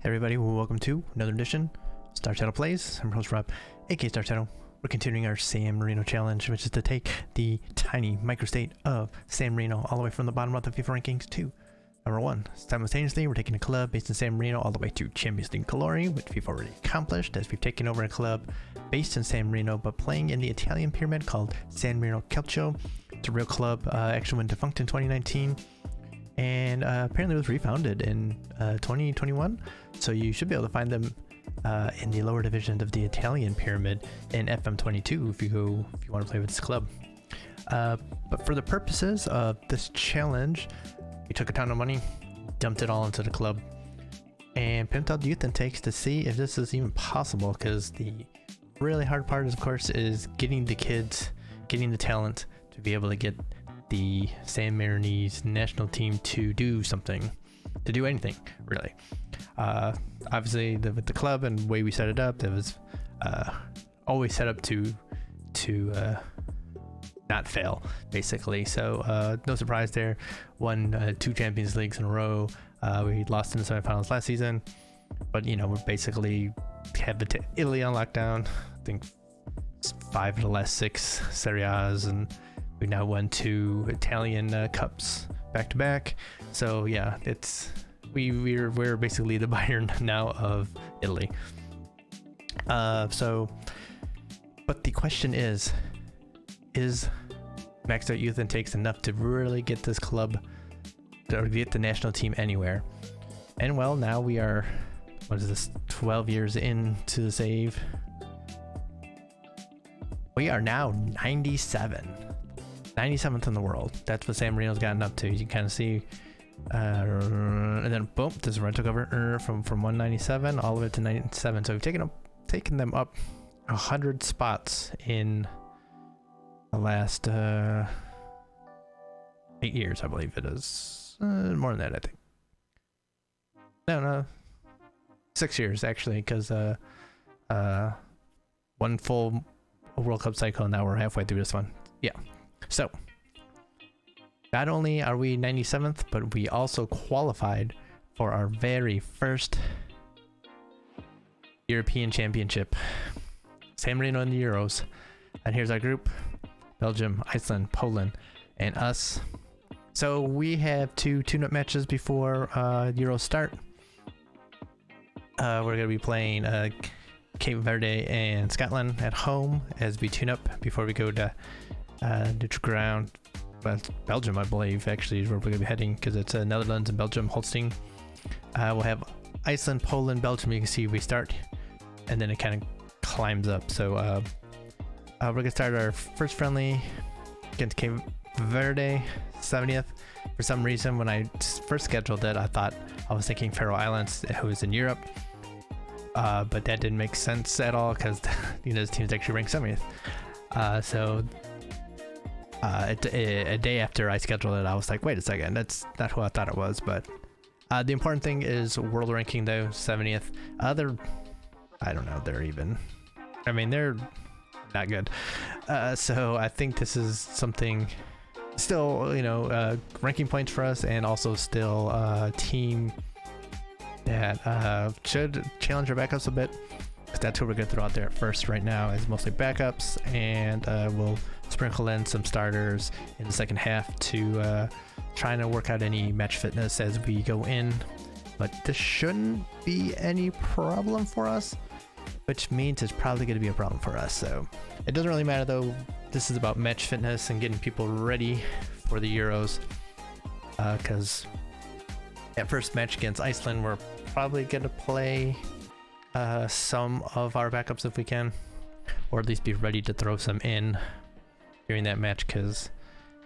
Hey everybody, welcome to another edition of Star Shadow Plays. I'm your host Rob, aka Star Shadow. We're continuing our San Marino challenge, which is to take the tiny microstate of San Marino all the way from the bottom of the FIFA rankings to number 1. Simultaneously, we're taking a club based in San Marino all the way to Champions League glory, which we've already accomplished as we've taken over a club based in San Marino but playing in the Italian pyramid called San Marino Calcio. It's a real club, actually went defunct in 2019. And apparently was refounded in 2021, so you should be able to find them in the lower divisions of the Italian pyramid in FM22 if you want to play with this club. But for the purposes of this challenge, we took a ton of money, dumped it all into the club, and pimped out the youth intakes to see if this is even possible, because the really hard part is, of course, is getting the kids, getting the talent to be able to get the San Marino National Team to do something, to do anything, really. Obviously, with the club and the way we set it up, it was always set up to not fail, basically. So no surprise there. Won 2 Champions Leagues in a row. We lost in the semifinals last season, but you know, we're basically have Italy on lockdown. I think 5 of the last 6 Serie A's, and we now won 2 Italian cups back to back. So yeah, we're basically the Bayern now of Italy. But the question is maxed out youth intakes enough to really get this club, or get the national team anywhere? And well, now we are, what is this, 12 years into the save. We are now 97th in the world. That's what San Marino's gotten up to. You can kind of see, and then boom, this run took over from 197 all the way to 97. So we've taken them up 100 spots in the last 8 years, I believe it is. More than that, I think. No, 6 years actually, because one full World Cup cycle. Now we're halfway through this one. Yeah. So, not only are we 97th, but we also qualified for our very first European Championship. San Marino in the Euros. And here's our group: Belgium, Iceland, Poland, and us. So we have 2 tune-up matches before Euros start. We're going to be playing Cape Verde and Scotland at home as we tune up before we go to neutral ground. But Belgium, I believe, actually is where we're going to be heading, because it's Netherlands and Belgium hosting. We'll have Iceland, Poland, Belgium. You can see we start, and then it kind of climbs up. So we're going to start our first friendly against Cape Verde, 70th. For some reason, when I first scheduled it, I was thinking Faroe Islands, who is in Europe. But that didn't make sense at all, because this team's actually ranked 70th. A day after I scheduled it, I was like, wait a second, that's not who I thought it was. But the important thing is world ranking, though, 70th. I don't know, they're not good. So I think this is something still, ranking points for us, and also still a team that should challenge our backups a bit, because that's who we're going to throw out there at first right now, is mostly backups, and we'll sprinkle in some starters in the second half to trying to work out any match fitness as we go in. But this shouldn't be any problem for us, which means it's probably going to be a problem for us. So it doesn't really matter, though. This is about match fitness and getting people ready for the Euros, because that first match against Iceland, we're probably going to play some of our backups if we can, or at least be ready to throw some in during that match, because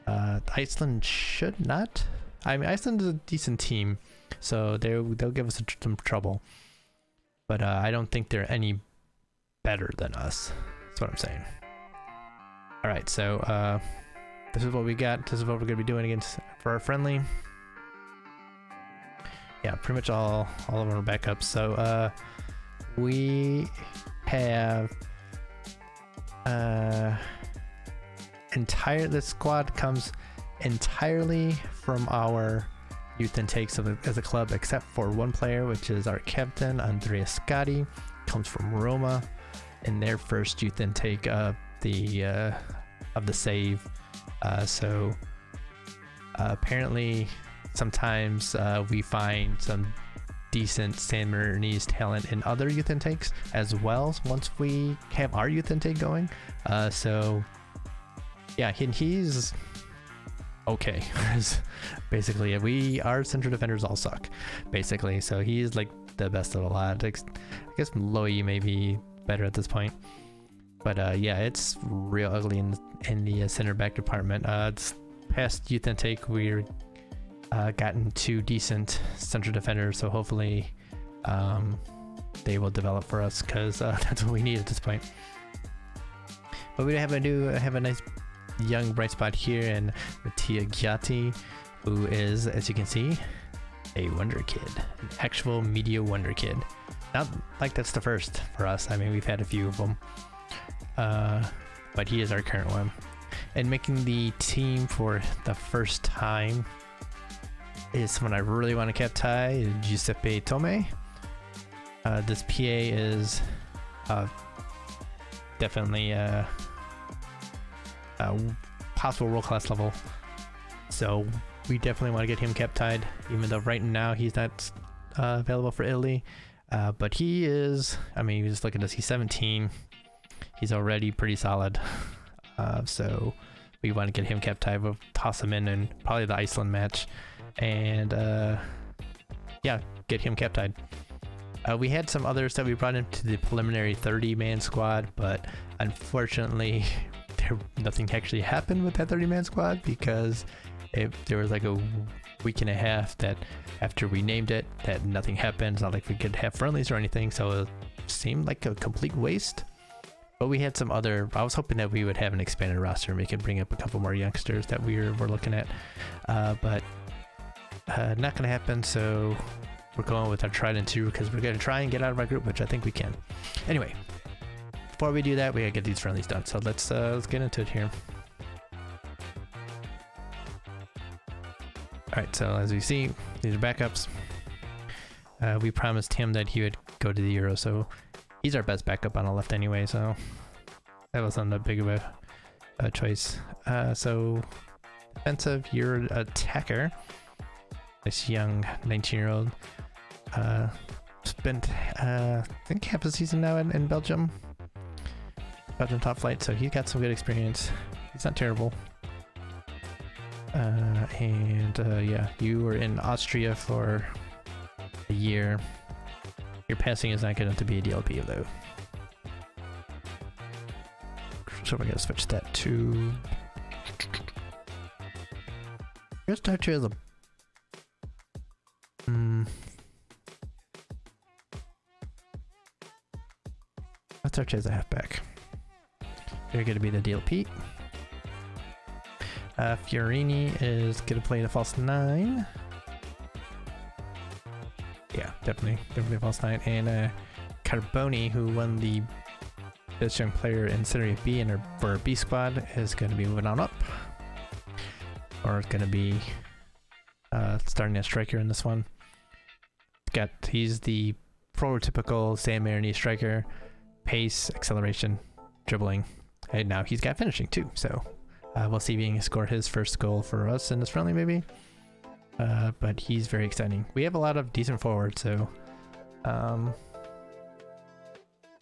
Iceland should not. I mean, Iceland is a decent team, so they'll give us some trouble, but I don't think they're any better than us. That's what I'm saying. All right, so this is what we got. This is what we're going to be doing for our friendly. Yeah, pretty much all of our backups. So we have this squad comes entirely from our youth intakes as a club, except for one player, which is our captain, Andrea Scotti, comes from Roma, in their first youth intake of the save. So apparently sometimes we find some decent San Marinese talent in other youth intakes as well once we have our youth intake going. So yeah, he's okay. Basically, our central defenders all suck, basically. So he's like the best of the lot. I guess Lowy may be better at this point, but yeah, it's real ugly in the center back department. This past youth intake, we gotten 2 decent central defenders, so hopefully they will develop for us, because that's what we need at this point. But we have a nice young bright spot here in Mattia Ghiatti, who is, as you can see, a wonder kid, an actual media wonder kid. Not like that's the first for us. I mean, we've had a few of them, but he is our current one. And making the team for the first time is someone I really want to captain, Giuseppe Tome. This PA is definitely a possible world-class level, so we definitely want to get him captained, even though right now he's not available for Italy. But he is, I mean, you just look at this, he's 17, he's already pretty solid, so we want to get him captained. We'll toss him in probably the Iceland match, and yeah, get him captained. We had some others that we brought into the preliminary 30-man squad, but unfortunately nothing actually happened with that 30-man squad, because there was like a week and a half that after we named it that nothing happened. It's not like we could have friendlies or anything, so it seemed like a complete waste. But we had some other, I was hoping that we would have an expanded roster and we could bring up a couple more youngsters that we're looking at, but not gonna happen. So we're going with our tried and true, because we're gonna try and get out of our group, which I think we can. Anyway, before we do that, we gotta get these friendlies done. So let's get into it here. All right, so as you see, these are backups. We promised him that he would go to the Euro, so he's our best backup on the left anyway, so that wasn't that big of a choice. So defensive, you're an attacker. This young 19-year-old spent I think half a season now in Belgium top flight, so he got some good experience. He's not terrible. Yeah, you were in Austria for a year. Your passing is not good enough to be a DLP though, so we're gonna switch that to. Let's start here as a. Let's start here as a halfback. They're gonna be the DLP. Fiorini is gonna play the false 9. Yeah, definitely a false 9. And Carboni, who won the best young player in Serie B for our B squad, is gonna be moving on up, or it's gonna be starting as striker in this one. He's the prototypical San Marino striker: pace, acceleration, dribbling, and now he's got finishing too. So we'll see if he can score his first goal for us in this friendly, maybe. But he's very exciting. We have a lot of decent forwards, so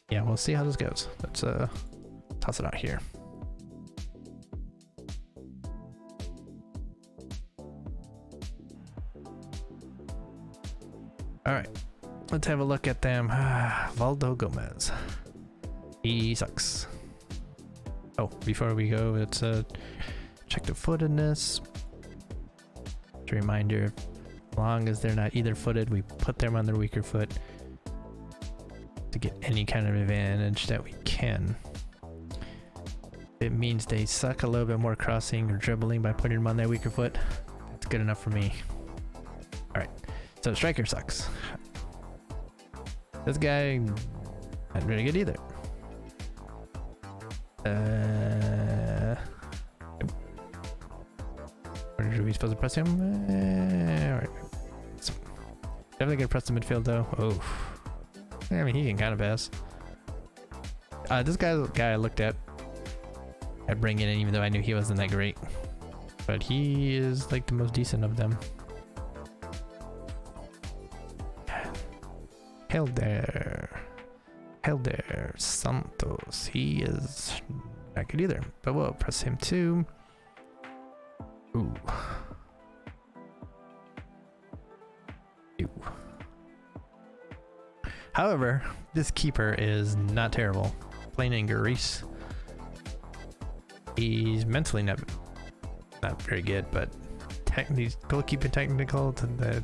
yeah, we'll see how this goes. Let's toss it out here. All right, let's have a look at them. Valdo Gomez, he sucks. Oh, before we go, let's check the footedness. Just a reminder, as long as they're not either footed, we put them on their weaker foot to get any kind of advantage that we can. It means they suck a little bit more crossing or dribbling by putting them on their weaker foot. That's good enough for me. All right, so striker sucks. This guy not very good either. We're Or are we supposed to press him? Alright. Definitely gonna press the midfield though. Oh. I mean, he can kind of pass. This guy I looked at bringing in, even though I knew he wasn't that great. But he is like the most decent of them. Helder Santos. He is not good either, but we'll press him too. Ooh. Ew. However, this keeper is not terrible. Playing in Greece. He's mentally not very good, but he's goalkeeping technical, to the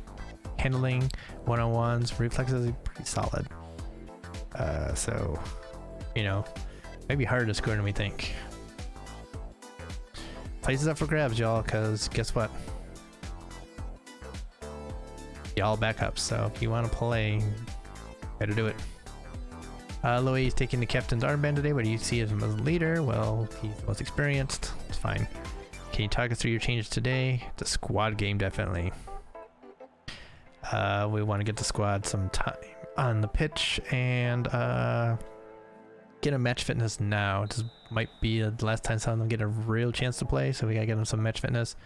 handling, one-on-ones, reflexes are pretty solid. So, you know, maybe harder to score than we think. Places up for grabs, y'all, because guess what? Y'all backups, so if you want to play, better do it. Louis taking the captain's armband today. What do you see as a leader? Well, he's the most experienced. It's fine. Can you talk us through your changes today? It's a squad game, definitely. We want to get the squad some time on the pitch and get a match fitness now. This might be the last time some of them get a real chance to play, so we gotta get them some match fitness.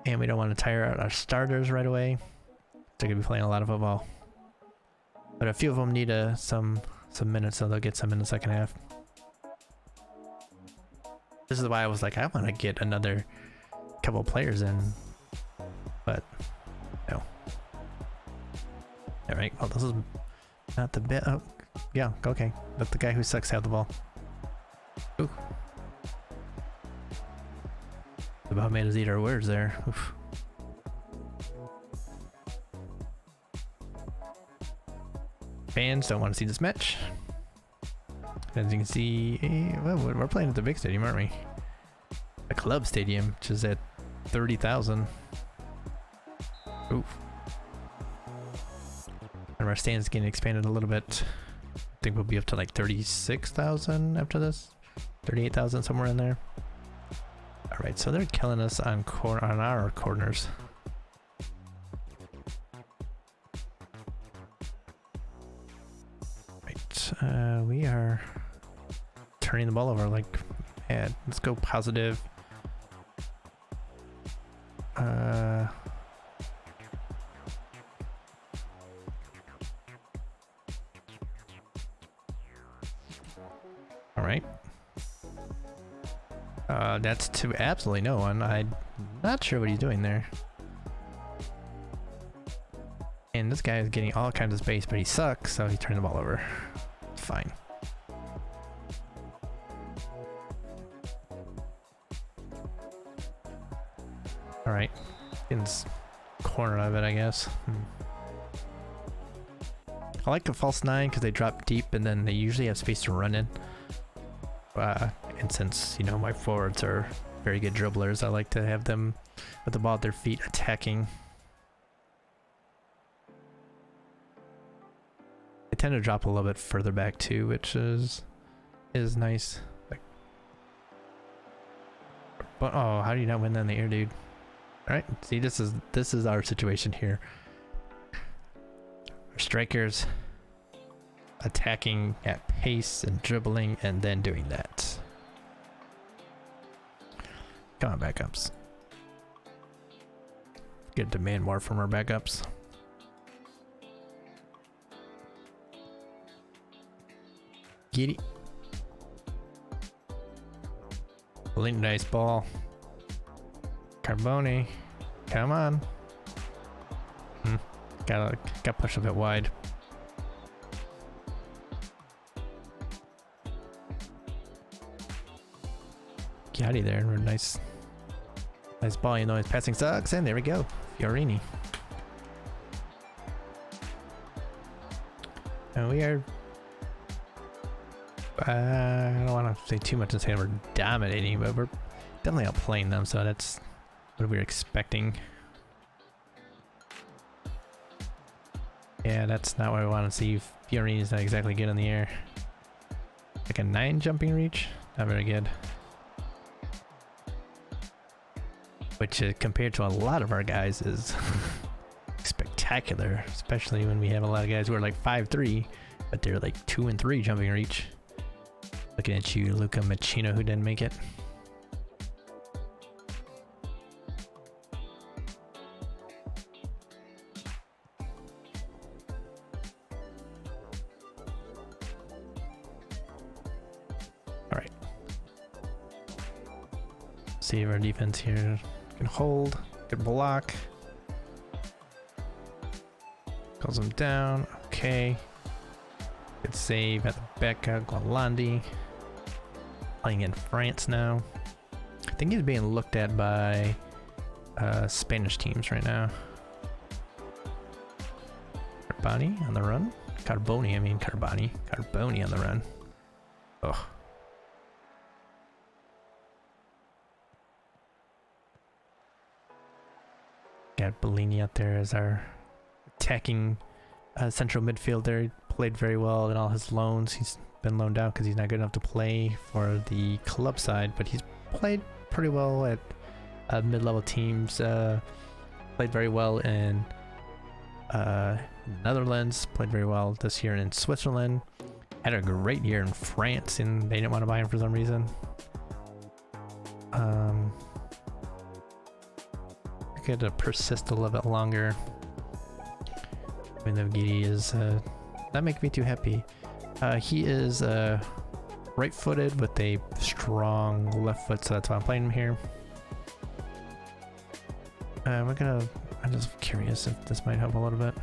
And we don't want to tire out our starters right away. They're gonna be playing a lot of football, but a few of them need some minutes, so they'll get some in the second half. This is why I was like, I want to get another couple players in, but no. All right, well, this is not the bit. Oh, yeah, okay. Let the guy who sucks have the ball. Ooh. About made us eat our words there. Oof. Fans don't want to see this match. As you can see, well, we're playing at the big stadium, aren't we? A club stadium, which is at 30,000. Oof. And our stand's getting expanded a little bit. I think we'll be up to like 36,000 after this. 38,000, somewhere in there. All right, so they're killing us on our corners. Right, we are turning the ball over like mad. Let's go positive. All right. That's to absolutely no one. I'm not sure what he's doing there. And this guy is getting all kinds of space, but he sucks, so he turned the ball over. It's fine. All right, getting this corner of it, I guess. I like a false nine because they drop deep and then they usually have space to run in. And since, you know, my forwards are very good dribblers, I like to have them with the ball at their feet attacking. They tend to drop a little bit further back too, which is nice. Like, but oh, how do you not win that in the air, dude? All right, see, this is our situation here. Our strikers attacking at pace and dribbling and then doing that. Come on, backups. Get demand more from our backups. Get it. Really nice ball. Carboni, come on. Got pushed a bit wide. Get out of there. Nice ball. You know his passing sucks, and there we go. Fiorini. And we are. I don't want to say too much and say we're dominating, but we're definitely outplaying them. So that's what we were expecting. Yeah, that's not what I want to see. Fiorini's not exactly good in the air. Like a 9 jumping reach, not very good. which compared to a lot of our guys is spectacular, especially when we have a lot of guys who are like 5'3", but they're like 2 and 3 jumping reach. Looking at you, Luca Machino, who didn't make it. All right. See if our defense here can hold. Good block. Calls him down. Okay. Good save at the Becca Gualandi. Playing in France now. I think he's being looked at by Spanish teams right now. Carboni on the run. Carboni on the run. Ugh. Got Bellini out there as our attacking central midfielder. He played very well in all his loans. He's been loaned out because he's not good enough to play for the club side, but he's played pretty well at mid-level teams. Played very well in Netherlands. Played very well this year in Switzerland. Had a great year in France, and they didn't want to buy him for some reason. Could persist a little bit longer. Giddy is not making me too happy. He is right-footed with a strong left foot, so that's why I'm playing him here. I'm just curious if this might help a little bit.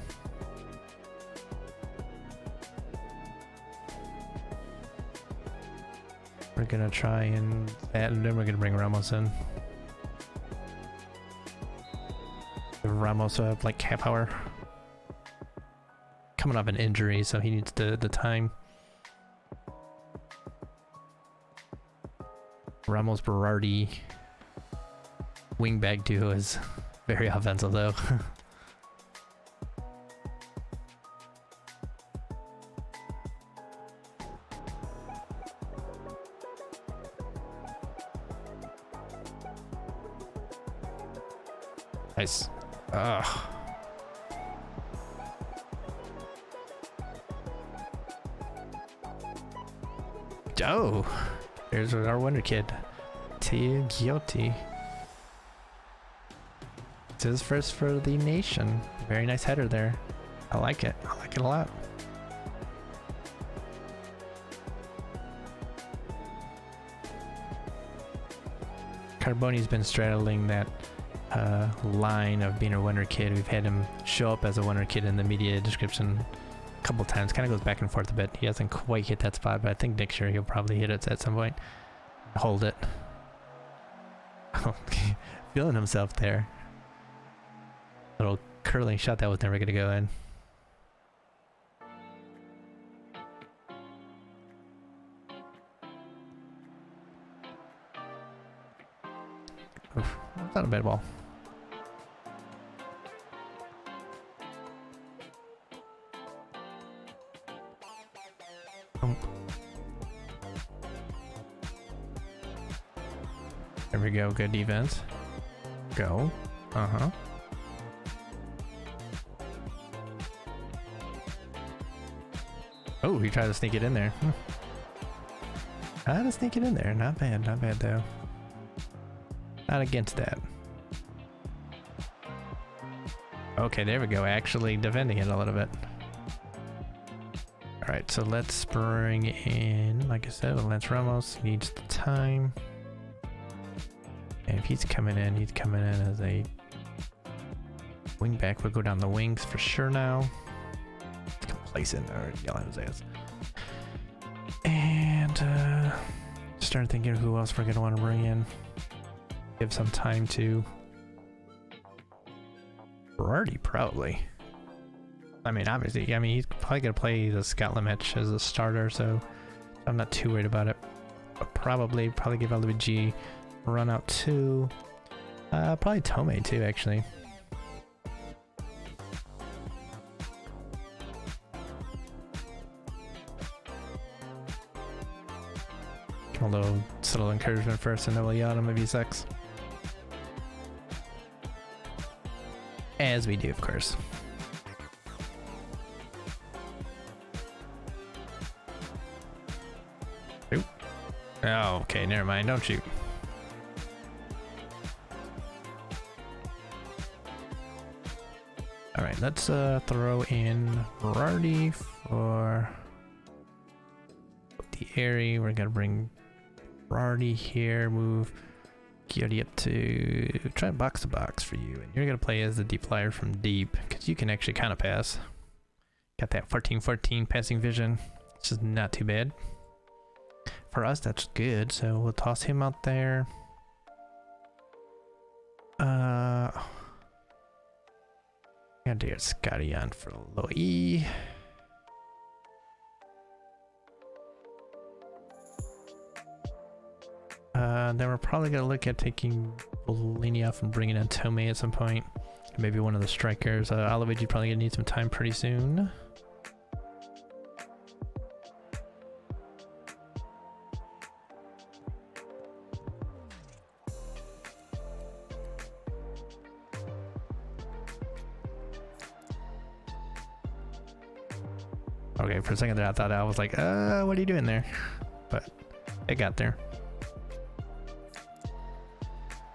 We're gonna try and then we're gonna bring Ramos in. Ramos have like cat power. Coming off an injury, so he needs the time. Ramos Berardi wingback duo is very offensive though. Nice. Ugh. Oh, there's our wonder kid, Tia Giotti. It's his first for the nation. Very nice header there. I like it. I like it a lot. Carboni's been straddling that line of being a wonder kid. We've had him show up as a wonder kid in the media description a couple times. Kind of goes back and forth a bit. He hasn't quite hit that spot, but I think next year he'll probably hit it at some point. Hold it. Feeling himself there. Little curling shot that was never going to go in. Oof, that's not a bad ball. There we go, good defense. Go. Uh-huh. Oh, he tried to sneak it in there. Tried to sneak it in there. Not bad though. Not against that. Okay, there we go. Actually defending it a little bit. Alright, so let's bring in, like I said, Lance Ramos needs the time. And if he's coming in as a wing back. We'll go down the wings for sure now. It's complacent, or yelling his ass. And start thinking who else we're gonna want to bring in. Give some time to Berardi, probably. I mean, obviously, he's probably gonna play the Scotland match as a starter, so I'm not too worried about it. But probably give LWG a run out too. Probably Tomei too, actually. A little subtle encouragement first, and then we'll yell at him if he sucks. As we do, of course. Oop. Oh, okay, never mind. Don't shoot. All right, let's throw in Berardi for the Airy. We're gonna bring Berardi here, move Giardi up to try box to box for you, and you're gonna play as the deep flyer from deep because you can actually kind of pass. Got that 14-14 passing vision, which is not too bad. For us, that's good, so we'll toss him out there. Gonna do Scotty on for low E. Then we're probably gonna look at taking Bellini off and bringing in Tomei at some point. Maybe one of the strikers. Olivetti probably gonna need some time pretty soon. Okay, for a second there I thought I was like, what are you doing there? But it got there.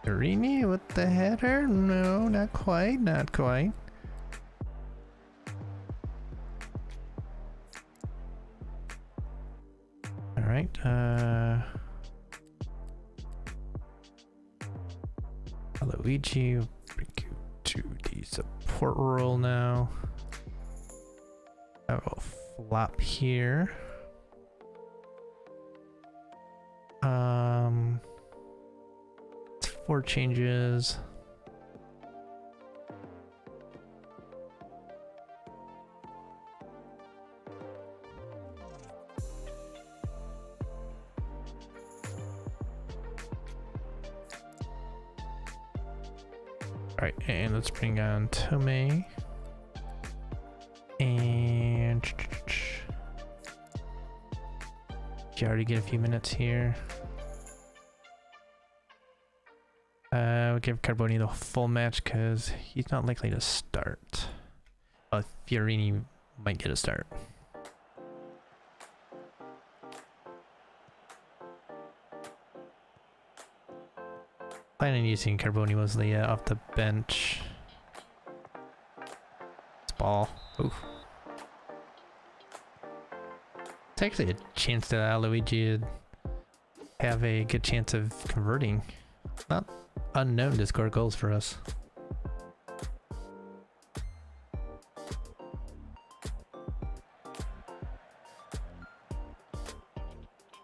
Carini with the header? No, not quite, not quite. All right, Luigi, bring you to the support role now. I will flop here. It's 4 changes. All right, and let's bring on Tomei. And you already get a few minutes here. We'll give Carboni the full match because he's not likely to start. Fiorini might get a start. Planning on using Carboni mostly off the bench. It's ball. Oof. It's actually a chance that Luigi would have a good chance of converting. Not unknown to score goals for us.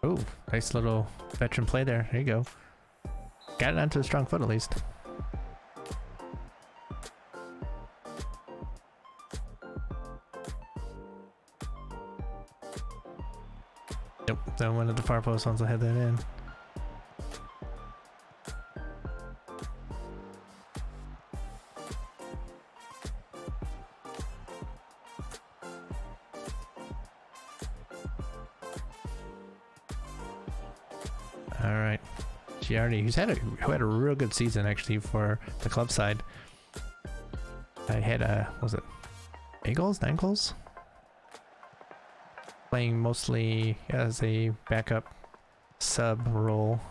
Oh, nice little veteran play there. There you go. Got it onto a strong foot at least. Nope, then one of the far post ones will head that in. Alright. Giardi, who had a real good season actually for the club side. I had was it 8 goals, 9 goals? Playing mostly as a backup sub role.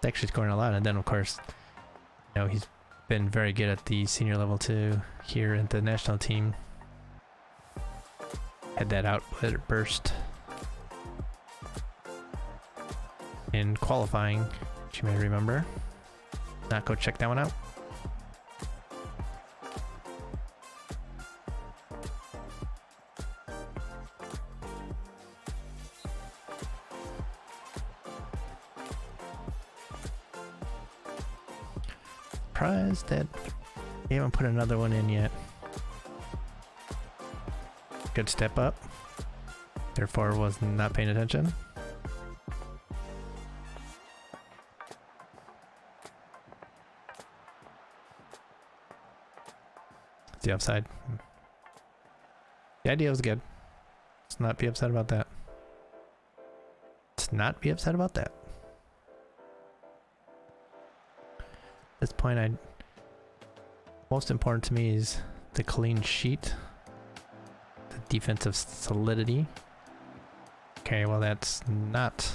He's actually scoring a lot, and then of course, you know, he's been very good at the senior level too here at the national team. Had that outburst in qualifying, which you may remember. Not go check that one out. Surprised that they haven't put another one in yet. Good step up. Therefore was not paying attention. It's the offside. The idea was good. Let's not be upset about that. Let's not be upset about that. this point, most important to me is the clean sheet, the defensive solidity. Okay, well that's not.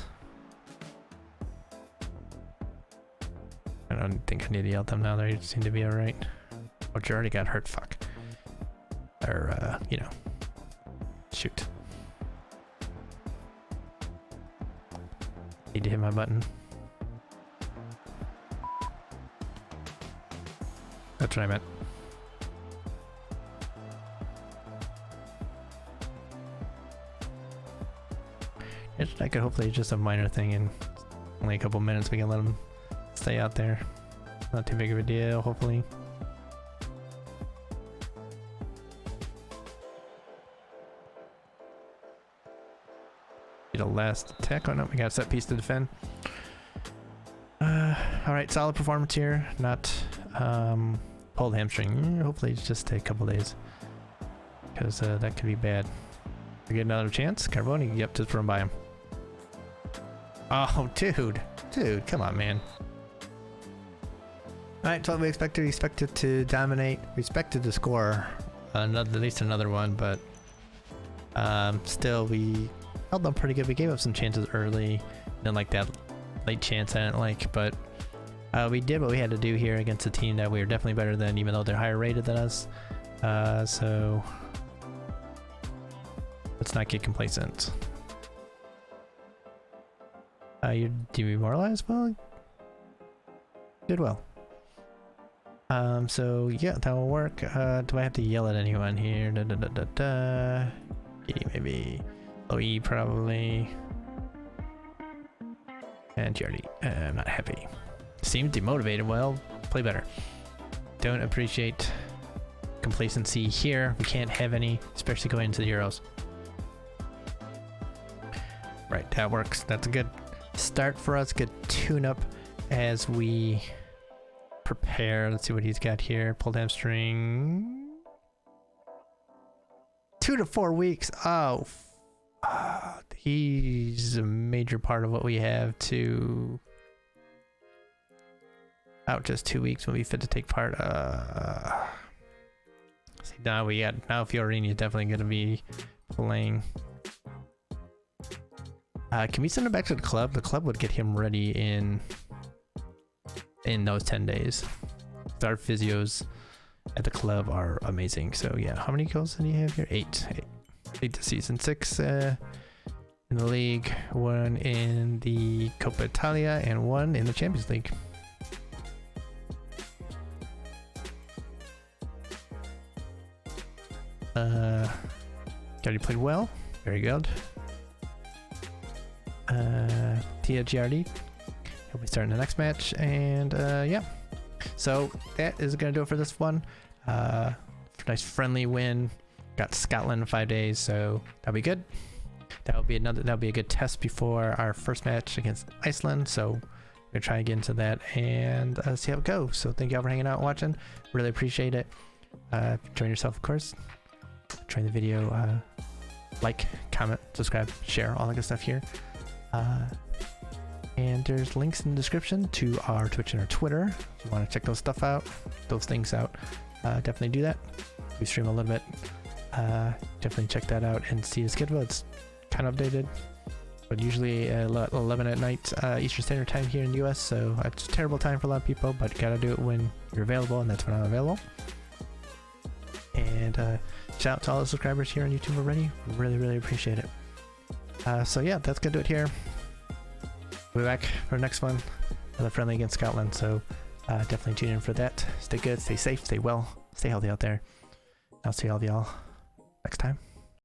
I don't think I need to yell at them now. They seem to be alright. Oh, you already got hurt. Fuck. Or you know, shoot. Need to hit my button. That's what I meant. I could hopefully just a minor thing in only a couple minutes we can let them stay out there. Not too big of a deal, hopefully. Need a last attack. Oh no, we got a set piece to defend. Alright, solid performance here. Not pulled hamstring. Hopefully it's just a couple days. Because that could be bad. We get another chance. Carboni, yep, just run by him. Oh, dude. Dude, come on, man. Alright, so we expected. We expected to dominate. We expected to score at least another one, but still, we held them pretty good. We gave up some chances early. Didn't like that late chance I didn't like, but we did what we had to do here against a team that we were definitely better than, even though they're higher rated than us. So let's not get complacent. You demoralized? Well, did well. So yeah, that will work. Do I have to yell at anyone here? E maybe. OE probably. And Jardy. I'm not happy. Seemed demotivated. Well, play better. Don't appreciate complacency here. We can't have any, especially going into the Euros. Right, that works. That's a good start for us. Good tune-up as we prepare. Let's see what he's got here. Pulled hamstring. 2 to 4 weeks. Oh, he's a major part of what we have to out just 2 weeks when we fit to take part. See, now Fiorini is definitely going to be playing. Can we send him back to the club? The club would get him ready in those 10 days. Our physios at the club are amazing. So yeah, how many goals did he have here? 8 this season. 6 in the league, 1 in the Coppa Italia, and 1 in the Champions League. Giardi played well. Very good. Tia Giardi. He'll be starting the next match, and yeah. So that is gonna do it for this one. Nice friendly win. Got Scotland in 5 days, so that'll be good. That'll be a good test before our first match against Iceland. So we're gonna try and get into that and see how it goes. So thank you all for hanging out and watching. Really appreciate it. Join yourself, of course. Join the video. Like, comment, subscribe, share, all that good stuff here. And there's links in the description to our Twitch and our Twitter. If you want to check those things out, definitely do that. We stream a little bit. Definitely check that out and see the schedule. It's kind of updated, but usually 11 at night Eastern Standard Time here in the US, so it's a terrible time for a lot of people, but you gotta do it when you're available, and that's when I'm available. And shout out to all the subscribers here on YouTube already. Really appreciate it. So yeah, that's gonna do it here. We'll be back for the next one, another friendly against Scotland, so definitely tune in for that. Stay good, stay safe, stay well, stay healthy out there. I'll see all of y'all next time.